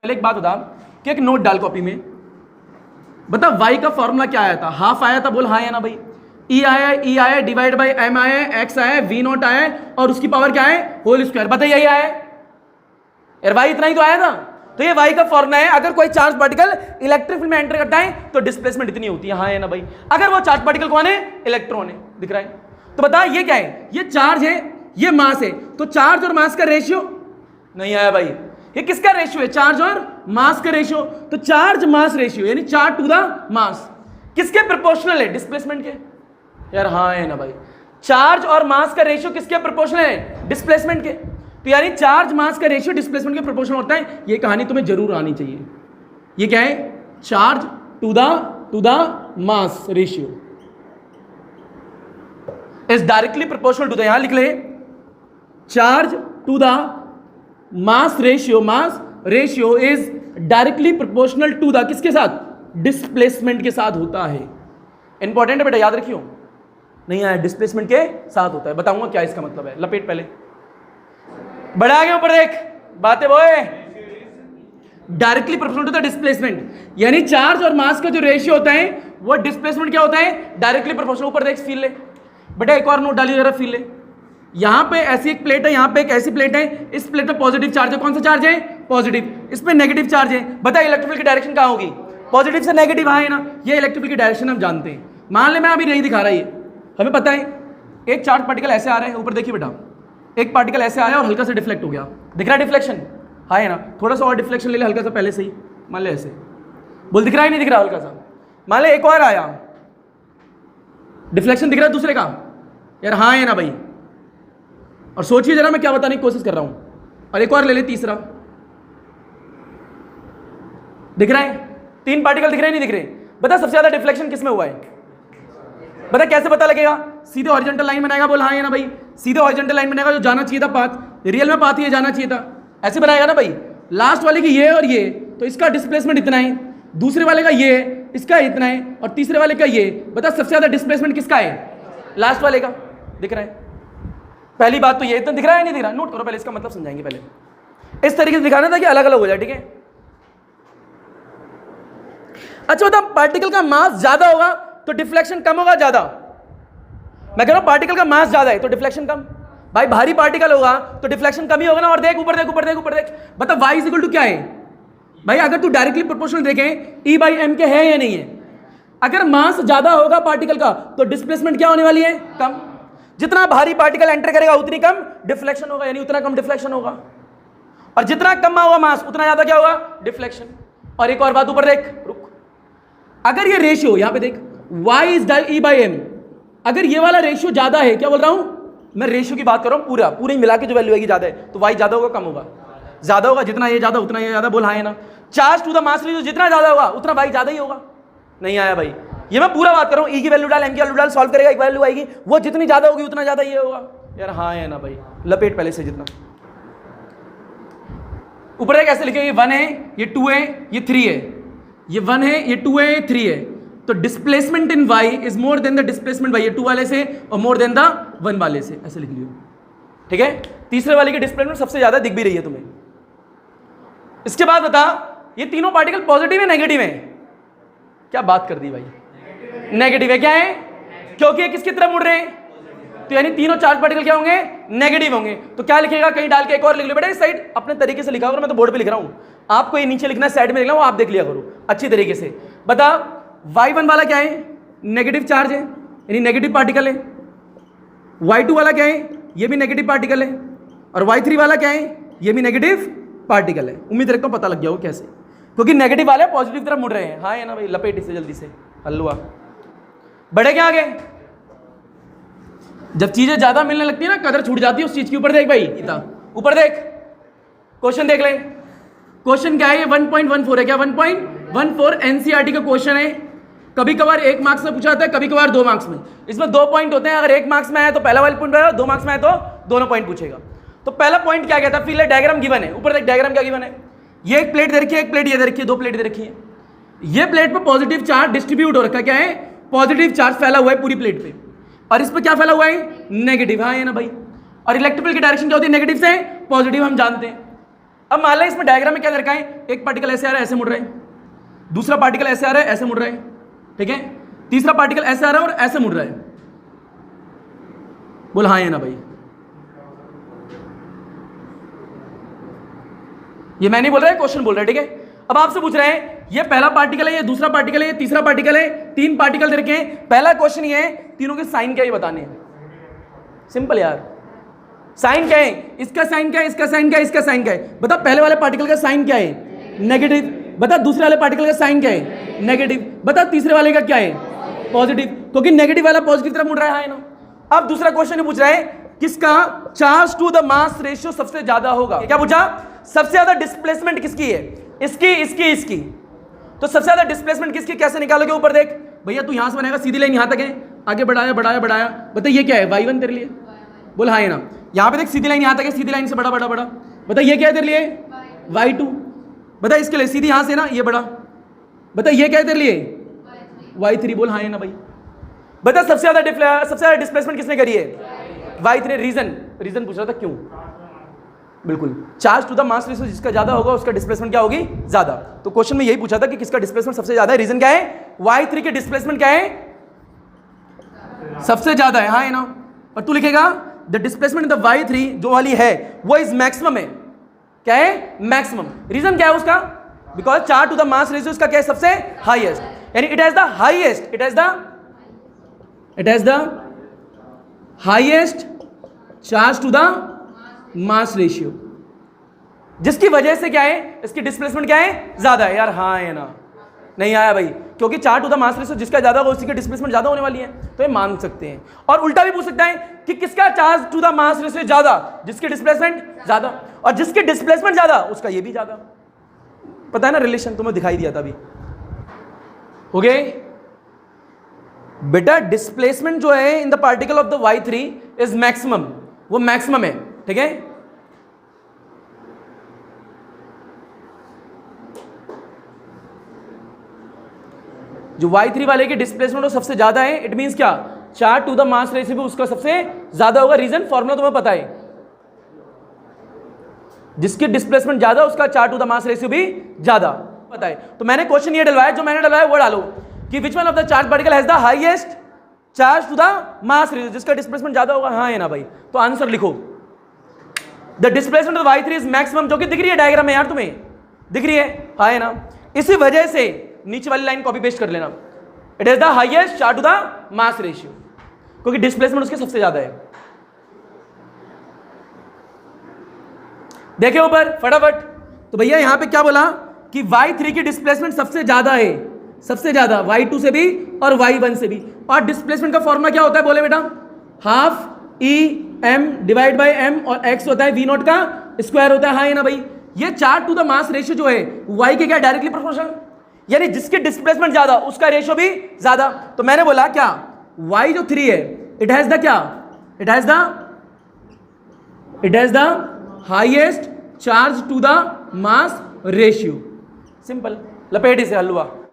पहले एक बात बता कि एक नोट डाल कॉपी में, बता वाई का फॉर्मूला क्या आया था? हाफ आया था, बोल हाँ या ना भाई। ई आया डिवाइड बाई एम आया, एक्स आया, वी नॉट आया और उसकी पावर क्या है? Whole square. बता यही आया यार, वाई इतना ही तो आया था। तो ये वाई का फॉर्मूला है। अगर कोई चार्ज पार्टिकल इलेक्ट्रिक फील्ड में एंटर करता है तो डिस्प्लेसमेंट इतनी होती है, हाँ या ना भाई। अगर वो चार्ज पार्टिकल कौन है? इलेक्ट्रॉन है। दिख रहा है? तो बता ये क्या है? ये चार्ज है, ये मास है। तो चार्ज और मास का रेशियो नहीं आया भाई। ये किसका रेशियो है? चार्ज और मास का रेशियो। तो चार्ज मास रेशियो यानी चार्ज टू द मास किसके प्रोपोर्शनल है? डिस्प्लेसमेंट के। यार हाँ है ना भाई। चार्ज और मास का रेशियो किसके प्रोपोर्शनल है? डिस्प्लेसमेंट के। तो यानी चार्ज मास का रेशियो डिस्प्लेसमेंट के प्रोपोर्शनल होता है। ये कहानी तुम्हें जरूर आनी चाहिए। ये क्या है? Charge to the mass ratio is directly proportional to the, यहां लिख ले, charge to the mass ratio is directly proportional to the, किसके साथ? डिस्प्लेसमेंट के साथ होता है। इंपॉर्टेंट है बेटा, याद रखियो। नहीं आया? डिस्प्लेसमेंट के साथ होता है। बताऊंगा क्या इसका मतलब है। लपेट पहले, बड़ा आगे ऊपर देख, बातें बोए। Directly proportional to the displacement यानी चार्ज और मास का जो रेशियो होता है वो डिस्प्लेसमेंट क्या होता है? Directly proportional. ऊपर देख, फील ले बेटा, एक और नोट डालिए जरा, फील ले। यहां पे ऐसी एक प्लेट है, यहां पे एक ऐसी प्लेट है, इस प्लेट पे पॉजिटिव चार्ज है। कौन सा चार्ज है? पॉजिटिव। इस पे नेगेटिव चार्ज है। बता इलेक्ट्रिक फील्ड की डायरेक्शन कहां होगी? पॉजिटिव से नेगेटिव। हाँ है ना? ये इलेक्ट्रिक फील्ड की डायरेक्शन हम जानते हैं। मान ले मैं अभी नहीं दिखा रहा, ये हमें पता है। एक चार्ज पार्टिकल ऐसे आ रहा है, ऊपर देखिए बेटा, एक पार्टिकल ऐसे आया और हल्का सा डिफ्लेक्ट हो गया। दिख रहा है डिफ्लेक्शन? हाँ है ना? थोड़ा सा और डिफ्लेक्शन ले ले, हल्का सा पहले से ही। मान ले ऐसे, बोल दिख रहा है नहीं दिख रहा? हल्का सा। मान ले एक और आया, डिफ्लेक्शन दिख रहा है दूसरे का? यार हाँ है ना भाई? और सोचिए जरा मैं क्या बताने की कोशिश कर रहा हूं। और एक और ले ले, तीसरा। दिख रहा है? तीन पार्टिकल दिख रहे हैं नहीं दिख रहे? बता सबसे ज्यादा डिफ्लेक्शन किस में हुआ है? बता कैसे पता लगेगा? सीधे हॉरिजॉन्टल लाइन बनाएगा, बोल हाँ है ना भाई? सीधे हॉरिजॉन्टल लाइन बनाएगा, जो जाना चाहिए था पाथ, रियल में पाथ ये जाना चाहिए था, ऐसे बनाएगा ना भाई। लास्ट वाले की ये और ये, तो इसका डिस्प्लेसमेंट इतना है, दूसरे वाले का ये, इसका इतना है, और तीसरे वाले का ये। बता सबसे ज्यादा डिस्प्लेसमेंट किसका है? लास्ट वाले का। दिख रहा है? पहली बात तो ये, इतना दिख रहा है नहीं दिख रहा? नोट करो पहले, इसका मतलब समझाएंगे पहले। इस तरीके से दिखाना था कि अलग अलग हो जाए, ठीक है? अच्छा बता, पार्टिकल का मास ज्यादा होगा तो डिफ्लेक्शन कम होगा ज्यादा? मैं कह रहा हूं पार्टिकल का मास ज्यादा है तो डिफ्लेक्शन कम। भाई भारी पार्टिकल होगा तो डिफ्लेक्शन कम ही होगा ना। और देख ऊपर देख, ऊपर देख, ऊपर देख। बता y इज इक्वल टू क्या है भाई? अगर तू डायरेक्टली प्रोपोर्शनल देखें, E बाई एम के है या नहीं है? अगर मास ज्यादा होगा पार्टिकल का तो डिस्प्लेसमेंट क्या होने वाली है? कम। जितना भारी पार्टिकल एंटर करेगा उतनी कम डिफ्लेक्शन होगा, यानी उतना कम डिफ्लेक्शन होगा। और जितना कम होगा मास उतना ज्यादा क्या होगा? डिफ्लेक्शन। और एक और बात, ऊपर देख, रुक। अगर ये रेशियो यहां पे देख, y is e by m, अगर ये वाला रेशियो ज्यादा है, क्या बोल रहा हूं मैं? रेशियो की बात कर रहा हूं, पूरे मिला के जो वैल्यू आएगी ज्यादा है, तो y ज्यादा होगा कम होगा? ज्यादा होगा। जितना ये ज्यादा उतना ये ज्यादा, बोल हाँ है ना? Charge to the mass ratio जितना ज्यादा होगा उतना y ज्यादा ही होगा। नहीं आया भाई? ये मैं पूरा बात कर रहा हूं। E की वैल्यू डाल, M की वैल्यू डाल, सॉल्व करेगा, एक वैल्यू आएगी, वो जितनी ज्यादा होगी उतना ज्यादा ये होगा। यार हाँ है ना भाई? लपेट पहले से। जितना ऊपर है कैसे लिखे? ये 1 है, ये 2 है, ये 3 है। ये 1 है, ये 2 है, ये 3 है। तो displacement in y is more than the displacement by, ये 2 वाले से और मोर देन द 1 वाले से, ऐसे लिख लियो, ठीक है? तीसरे वाले की डिस्प्लेसमेंट सबसे ज्यादा दिख भी रही है तुम्हें। इसके बाद बता, ये तीनों पार्टिकल पॉजिटिव है नेगेटिव है? क्या बात कर दी भाई? नेगेटिव है। क्या है? क्योंकि ये किसकी तरफ मुड़ रहे हैं, तो यानी तीनों चार्ज पार्टिकल क्या होंगे? नेगेटिव होंगे। तो क्या लिखेगा? कहीं डाल के एक और लिख लो बेटा, इस साइड अपने तरीके से लिखा करो। मैं तो बोर्ड पे लिख रहा हूं, आपको ये नीचे लिखना है, साइड में लिखना, वो आप देख लिया करो अच्छी तरीके से। बता y1 वाला क्या है? नेगेटिव चार्ज है, यानी नेगेटिव पार्टिकल है। y2 वाला क्या है? ये भी नेगेटिव पार्टिकल है। और y3 वाला क्या है? ये भी नेगेटिव पार्टिकल है। उम्मीद रखता हूं पता लग गया हो कैसे, क्योंकि नेगेटिव वाले पॉजिटिव तरफ मुड़ रहे हैं। हाँ है ना भाई? लपेट इसे जल्दी से, हलवा। बढ़े क्या आगे? जब चीजें ज्यादा मिलने लगती है ना, कदर छूट जाती है उस चीज की। ऊपर देख भाई, इतना ऊपर देख, क्वेश्चन देख ले। क्वेश्चन क्या है? ये 1.14 है। क्या 1.14 एनसीईआरटी का क्वेश्चन है। कभी कभार 1 मार्क्स में पूछा जाता है, कभी कभार 2 मार्क्स में। इसमें 2 पॉइंट होते हैं। अगर 1 मार्क्स में आया तो पहला वाला पॉइंट आएगा, 2 मार्क्स में आया तो दोनों पॉइंट पूछेगा। तो पहला पॉइंट क्या कहता है? फिर डायग्राम गिवन है। ऊपर देख डायग्राम क्या गिवन है। ये एक प्लेट दे रखी है, एक प्लेट ये दे रखी है, 2 प्लेट दे रखी है। ये प्लेट पे पॉजिटिव चार्ज डिस्ट्रीब्यूट हो रखा है। क्या है? पॉजिटिव चार्ज फैला हुआ है पूरी प्लेट पे, और इस पे क्या फैला हुआ है? नेगेटिव। हाँ है ना भाई? और इलेक्ट्रिक फील्ड की डायरेक्शन क्या होती है? नेगेटिव से पॉजिटिव, हम जानते हैं। अब मान लें इसमें डायग्राम में क्या रखा है, एक पार्टिकल ऐसे आ रहा है, ऐसे मुड़ रहा है, दूसरा पार्टिकल ऐसे आ रहा है, ऐसे मुड़ रहा है, ठीक है, तीसरा पार्टिकल ऐसे आ रहा है और ऐसे मुड़ रहा है। बोल हाँ या ना भाई। ये मैं नहीं बोल रहा है, क्वेश्चन बोल रहा है, ठीक है। अब आपसे पूछ रहे हैं ये पहला पार्टिकल है, ये दूसरा पार्टिकल है, ये तीसरा पार्टिकल है, तीन पार्टिकल दे रखे हैं। पहला क्वेश्चन ये है तीनों के साइन क्या है बताने हैं। सिंपल यार, साइन क्या है, इसका साइन क्या है, इसका साइन क्या है, इसका साइन क्या है। बता पहले वाले पार्टिकल का साइन क्या है, नेगेटिव। बता दूसरे वाले पार्टिकल का साइन क्या है, नेगेटिव। बता तीसरे वाले का क्या है, पॉजिटिव, क्योंकि नेगेटिव वाला पॉजिटिव तरफ मुड़ रहा है ना। अब दूसरा क्वेश्चन पूछ रहा है किसका charge to the mass ratio सबसे ज्यादा होगा। क्या पूछा, सबसे ज्यादा डिस्प्लेसमेंट किसकी है, इसकी, इसकी, इसकी। तो सबसे ज्यादा डिस्प्लेसमेंट किसकी, कैसे निकालोगे, ऊपर देख भैया, तू यहां से बनाएगा, सीधी लाइन यहां तक है, आगे बढ़ाया बढ़ाया बढ़ाया, बता ये क्या है, y1 तेरे लिए। बोल हाँ है ना। यहां पे देख सीधी लाइन यहां तक है, सीधी लाइन से बड़ा बड़ा बड़ा, बता ये क्या है तेरे लिए, y2। बता इसके लिए सीधी यहां से ना ये बड़ा, बता ये क्या है तेरे लिए, y3। बोल हाँ है ना भाई। बता सबसे ज्यादा डिस्प्लेसमेंट किसने करी है, y3। रीजन पूछ रहा था क्यों, बिल्कुल, charge to the mass ratio जिसका ज्यादा होगा उसका डिस्प्लेसमेंट क्या होगी, ज्यादा। तो क्वेश्चन में यही पूछा था कि किसका डिस्प्लेसमेंट सबसे ज्यादा है। रीजन क्या है, y3 के डिस्प्लेसमेंट क्या है, सबसे ज्यादा है, हाँ है ना। और तू लिखेगा the displacement in the y3 जो वाली है वो इज मैक्सिमम है। क्या है, मैक्सिमम। रीजन क्या है उसका, because charge to the mass ratio इसका क्या है, सबसे हाईएस्ट, यानी it has the highest, it has the highest charge to the mass ratio, जिसकी वजह से क्या है, इसकी डिस्प्लेसमेंट क्या है, ज्यादा है। यार हाँ है ना, नहीं आया भाई, क्योंकि charge to the mass ratio जिसका ज्यादा होगा उसी की डिस्प्लेसमेंट ज्यादा होने वाली है, तो ये मान सकते हैं। और उल्टा भी पूछ सकता है कि किसका charge to the mass ratio ज्यादा, जिसकी डिस्प्लेसमेंट ज्यादा, और जिसकी डिस्प्लेसमेंट ज्यादा उसका ये भी ज्यादा। पता है ना रिलेशन, तुम्हें दिखाई दिया था अभी। ओके बेटा, डिस्प्लेसमेंट जो है in the particle of the y3 is maximum, वो मैक्सिमम है, ठीक है। जो y3 वाले की डिस्प्लेसमेंट वो सबसे ज्यादा है, इट मींस क्या, charge to the mass ratio भी उसका सबसे ज्यादा होगा। रीजन फॉर्मूला तुम्हें पता है, जिसकी डिस्प्लेसमेंट ज्यादा उसका charge to the mass ratio भी ज्यादा पता है। तो मैंने क्वेश्चन ये डलवाया, जो मैंने डलवाया वो डालो कि which one of the charge particle has the highest charge to the mass ratio, जिसका डिस्प्लेसमेंट ज्यादा होगा, हाँ है ना भाई। तो आंसर लिखो, the displacement of y3 is maximum, जो कि दिख रही है डायग्राम में यार, तुम्हें दिख रही है, हाँ है ना। इसी वजह से नीचे वाली लाइन कॉपी पेस्ट कर लेना, it is the highest charge to the mass ratio, क्योंकि डिस्प्लेसमेंट उसके सबसे ज्यादा है। देखे ऊपर फटाफट। तो भैया यहां पे क्या बोला कि y3 की डिस्प्लेसमेंट सबसे ज्यादा है, सबसे ज्यादा, y2 से भी और y1 से भी। और डिस्प्लेसमेंट का फॉर्मूला क्या होता है, बोले बेटा, half m divide by m, और x होता है v0 का स्क्वायर होता है, हाँ है ना भाई। ये charge to the mass ratio जो है y के क्या डायरेक्टली प्रोपोर्शनल, यानी जिसकी डिस्प्लेसमेंट ज्यादा उसका रेशियो भी ज्यादा। तो मैंने बोला क्या, y जो 3 है, इट हैज द क्या, it has the highest charge to the mass ratio. Simple, लपेट इसे हलवा।